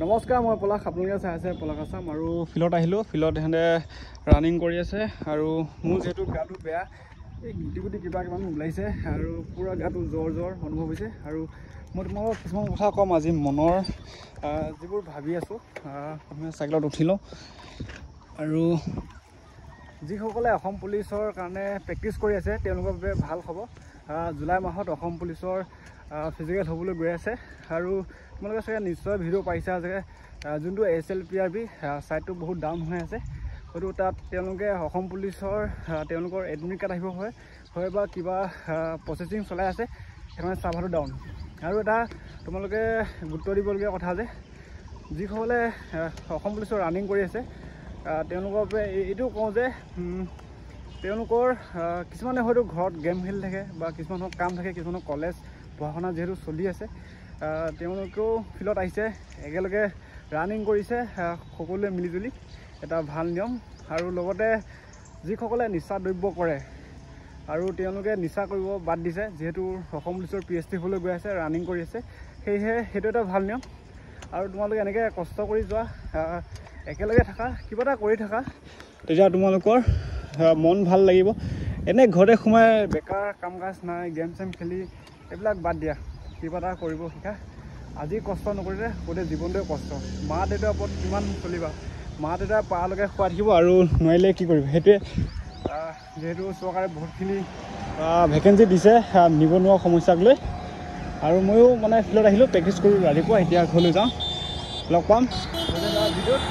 নমস্কাৰ, মই পলাশ। আপোনালোকে চাই আছে পলাশ আছাম। আৰু ফিল্ডত আহিলোঁ। ফিল্ডত সিহঁতে ৰানিং কৰি আছে আৰু মোৰ যিহেতু গাটো বেয়া, এই গুটি কিবা কিমান ওলাইছে আৰু পূৰা গাটো জ্বৰ অনুভৱ হৈছে। আৰু মই তোমালোকক কিছুমান কথা ক'ম আজি মনৰ, যিবোৰ ভাবি আছোঁ। প্ৰথমে চাইকেলত উঠিলোঁ আৰু যিসকলে অসম পুলিচৰ কাৰণে প্ৰেক্টিছ কৰি আছে তেওঁলোকৰ বাবে ভাল খবৰ। জুলাই মাহত অসম পুলিচৰ ফিজিকেল হ'বলৈ গৈ আছে আৰু তোমালোকে চাগে নিশ্চয় ভিডিঅ' পাইছা যে যোনটো SLPRB ছাইটটো বহুত ডাউন হৈ আছে। হয়তো তাত তেওঁলোকে অসম পুলিচৰ তেওঁলোকৰ এডমিট কাৰ্ড আহিব হয় বা কিবা প্ৰচেছিং চলাই আছে, সেইকাৰণে ছাৰ্ভাৰটো ডাউন। আৰু এটা তোমালোকে গুৰুত্ব দিবলগীয়া কথা যে যিসকলে অসম পুলিচৰ ৰানিং কৰি আছে তেওঁলোকৰ বাবে এইটো কওঁ যে তেওঁলোকৰ কিছুমানে হয়তো ঘৰত গেম খেলি থাকে বা কিছুমানৰ কাম থাকে, কিছুমানৰ কলেজ পঢ়া শুনা যিহেতু চলি আছে, তেওঁলোকেও ফিল্ডত আহিছে, একেলগে ৰানিং কৰিছে সকলোৱে মিলিজুলি, এটা ভাল নিয়ম। আৰু লগতে যিসকলে নিচা দ্ৰব্য কৰে আৰু তেওঁলোকে নিচা কৰিব বাদ দিছে, যিহেতু অসম পুলিচৰ PST হ'বলৈ গৈ আছে, ৰানিং কৰি আছে, সেয়েহে সেইটো এটা ভাল নিয়ম। আৰু তোমালোকে এনেকৈ কষ্ট কৰি যোৱা, একেলগে থাকা, কিবা এটা কৰি থাকা, তেতিয়া তোমালোকৰ মন ভাল লাগিব। এনে ঘৰতে সোমাই বেকাৰ কাম কাজ নাই, গেম চেম খেলি এইবিলাক বাদ দিয়া, কিবা এটা কৰিব শিকা। আজি কষ্ট নকৰিলে গোটেই জীৱনটোৱে কষ্ট। মা দেউতাৰ ওপৰত কিমান চলিবা, মা দেউতা পাৰালৈকে খুৱাই থাকিব আৰু নোৱাৰিলে কি কৰিব। সেইটোৱে যিহেতু চৰকাৰে বহুতখিনি ভেকেঞ্চি দিছে নিবনুৱা সমস্যাক লৈ। আৰু ময়ো মানে ফিল্ডত আহিলোঁ, প্ৰেক্টিছ কৰোঁ ৰাতিপুৱা, এতিয়া ঘৰলৈ যাওঁ। লগ পাম ভিডিঅ'ত।